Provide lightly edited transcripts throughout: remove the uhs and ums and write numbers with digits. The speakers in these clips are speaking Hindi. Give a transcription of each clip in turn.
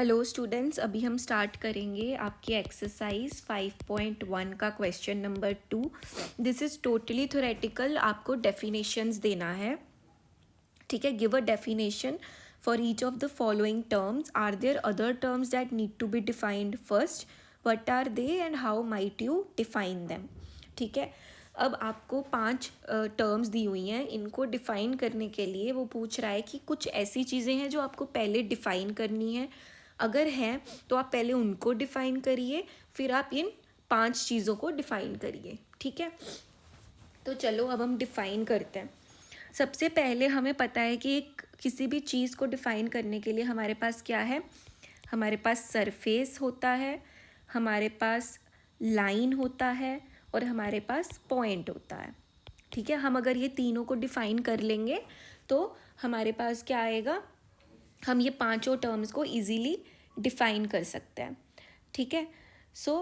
हेलो स्टूडेंट्स, अभी हम स्टार्ट करेंगे आपकी एक्सरसाइज 5.1 का question number 2। This is totally theoretical. आपको डेफिनेशंस देना है, ठीक है। Give a definition for each of the following terms. Are there other terms that need to be defined first? What are they and how might you define them? ठीक है। अब आपको 5 टर्म्स दी हुई हैं। इनको डिफ़ाइन करने के लिए वो पूछ रहा है कि कुछ ऐसी चीज़ें हैं जो आपको पहले डिफ़ाइन करनी है। अगर हैं तो आप पहले उनको डिफ़ाइन करिए, फिर आप इन 5 चीज़ों को डिफ़ाइन करिए, ठीक है। तो चलो अब हम डिफ़ाइन करते हैं। सबसे पहले हमें पता है कि किसी भी चीज़ को डिफ़ाइन करने के लिए हमारे पास क्या है। हमारे पास सरफेस होता है, हमारे पास लाइन होता है और हमारे पास पॉइंट होता है, ठीक है। हम अगर ये तीनों को डिफ़ाइन कर लेंगे तो हमारे पास क्या आएगा, हम ये पांचों टर्म्स को इजीली डिफ़ाइन कर सकते हैं, ठीक है। सो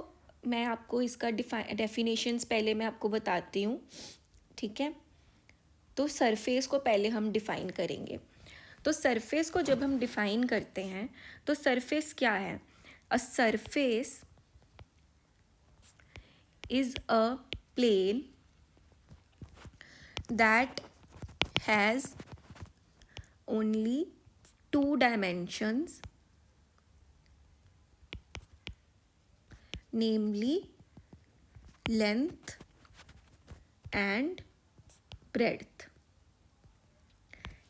मैं आपको इसका डेफिनेशंस पहले मैं आपको बताती हूँ, ठीक है। तो सरफेस को पहले हम डिफ़ाइन करेंगे। तो सरफेस को जब हम डिफ़ाइन करते हैं तो सरफेस क्या है? A surface is a plane that has only two dimensions, namely length and breadth,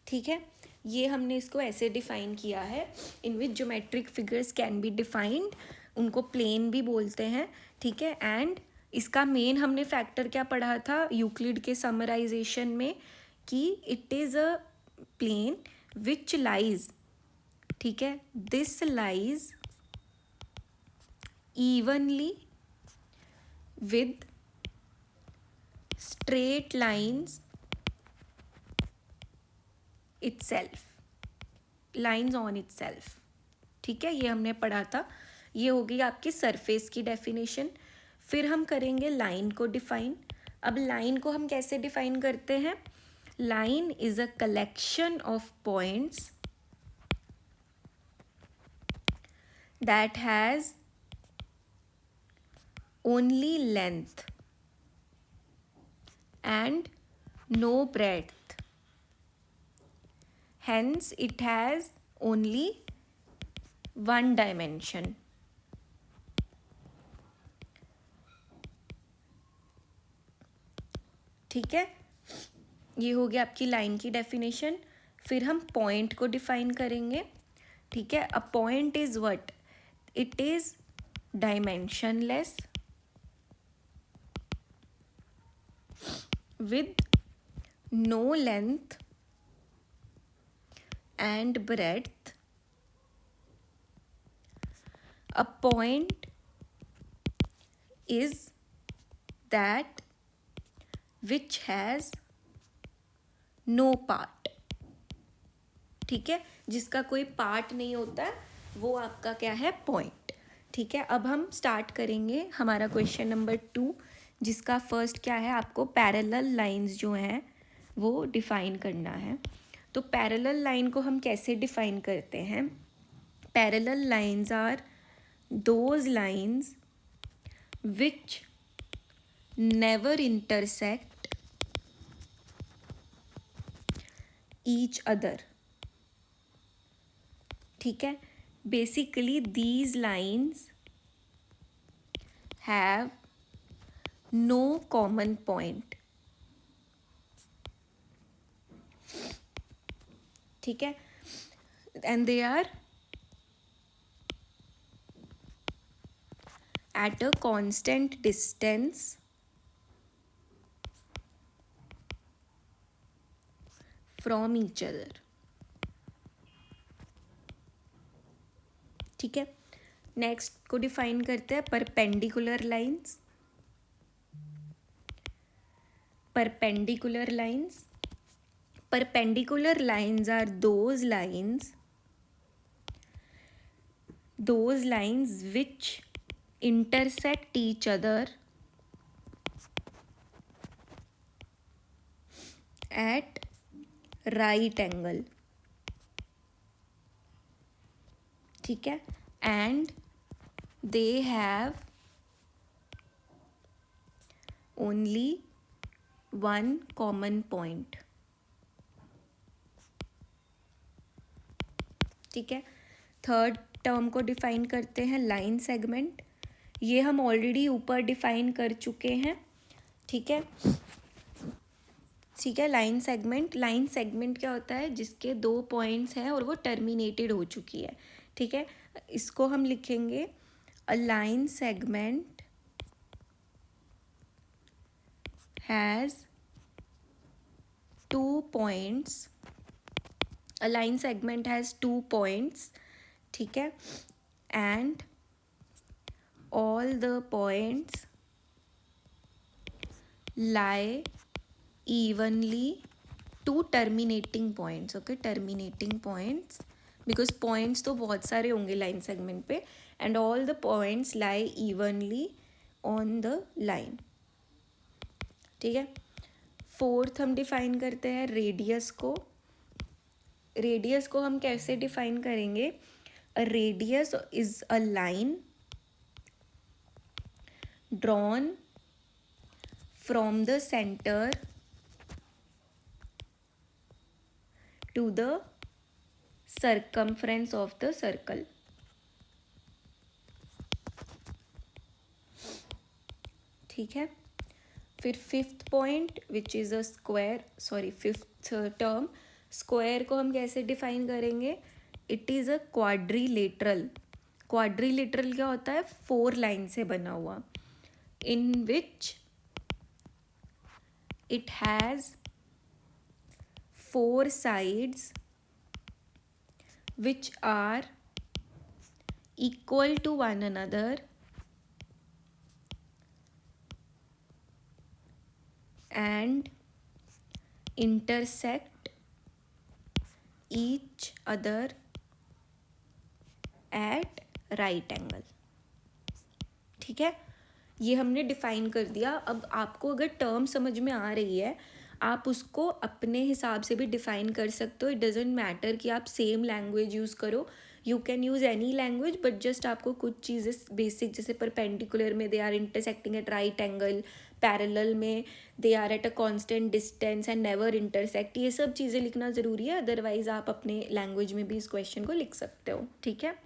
ठीक है। ये हमने इसको ऐसे डिफाइन किया है, in which geometric figures can be defined, उनको प्लेन भी बोलते हैं, ठीक है। एंड इसका मेन हमने फैक्टर क्या पढ़ा था यूक्लिड के समराइजेशन में, कि it is a plane which lies, ठीक है, this lies evenly with straight lines itself, lines on itself, ठीक है। ये हमने पढ़ा था। ये हो गई आपकी सरफेस की डेफिनेशन। फिर हम करेंगे लाइन को डिफाइन। अब लाइन को हम कैसे डिफाइन करते हैं? Line is a collection of points that has only length and no breadth, hence it has only one dimension, ठीक है। ये हो गया आपकी लाइन की डेफिनेशन। फिर हम पॉइंट को डिफाइन करेंगे, ठीक है। A point is what? It is dimensionless with no length and breadth. A point is that which has no part, ठीक है। जिसका कोई पार्ट नहीं होता वो आपका क्या है? पॉइंट, ठीक है। अब हम स्टार्ट करेंगे हमारा क्वेश्चन नंबर 2, जिसका फर्स्ट क्या है, आपको पैरेलल लाइंस जो हैं वो डिफाइन करना है। तो पैरेलल लाइन को हम कैसे डिफाइन करते हैं? Parallel lines are those lines which never intersect each other, ठीक है। Basically these lines have no common point, ठीक है। And they are at a constant distance from each other, ठीक है। नेक्स्ट को डिफाइन करते हैं perpendicular lines. Perpendicular lines, perpendicular lines are those lines which intersect each other at right angle, ठीक है, and they have only one common point. ठीक है, थर्ड टर्म को डिफाइन करते हैं लाइन सेगमेंट। ये हम ऑलरेडी ऊपर डिफाइन कर चुके हैं। ठीक है, ठीक है, लाइन सेगमेंट क्या होता है, जिसके 2 पॉइंट्स हैं और वो टर्मिनेटेड हो चुकी है। ठीक है, इसको हम लिखेंगे a line segment has 2 points. A line segment has 2 points. ठीक है, and all the points lie evenly to terminating points. Okay, terminating points, because points तो बहुत सारे होंगे लाइन सेगमेंट पे, and all the points lie evenly on the line. ठीक है, फोर्थ हम डिफाइन करते हैं रेडियस को। रेडियस को हम कैसे डिफाइन करेंगे, a radius is a line drawn from the center to the circumference of the circle. ठीक है, फिर fifth point which is a square, sorry fifth term, square को हम कैसे डिफाइन करेंगे, it is a quadrilateral. Quadrilateral क्या होता है, 4 लाइन से बना हुआ, in which it has 4 sides which are equal to one another and intersect each other at right angle. ठीक है, ये हमने डिफाइन कर दिया। अब आपको अगर टर्म समझ में आ रही है, आप उसको अपने हिसाब से भी डिफाइन कर सकते हो। इट डजेंट मैटर कि आप सेम लैंग्वेज यूज़ करो, you can use any language, but just आपको कुछ चीज़ें बेसिक, जैसे परपेंडिकुलर में they are intersecting at right angle, parallel में they are at a constant distance and never intersect, ये सब चीज़ें लिखना ज़रूरी है। अदरवाइज़ आप अपने लैंग्वेज में भी इस क्वेश्चन को लिख सकते हो। ठीक है।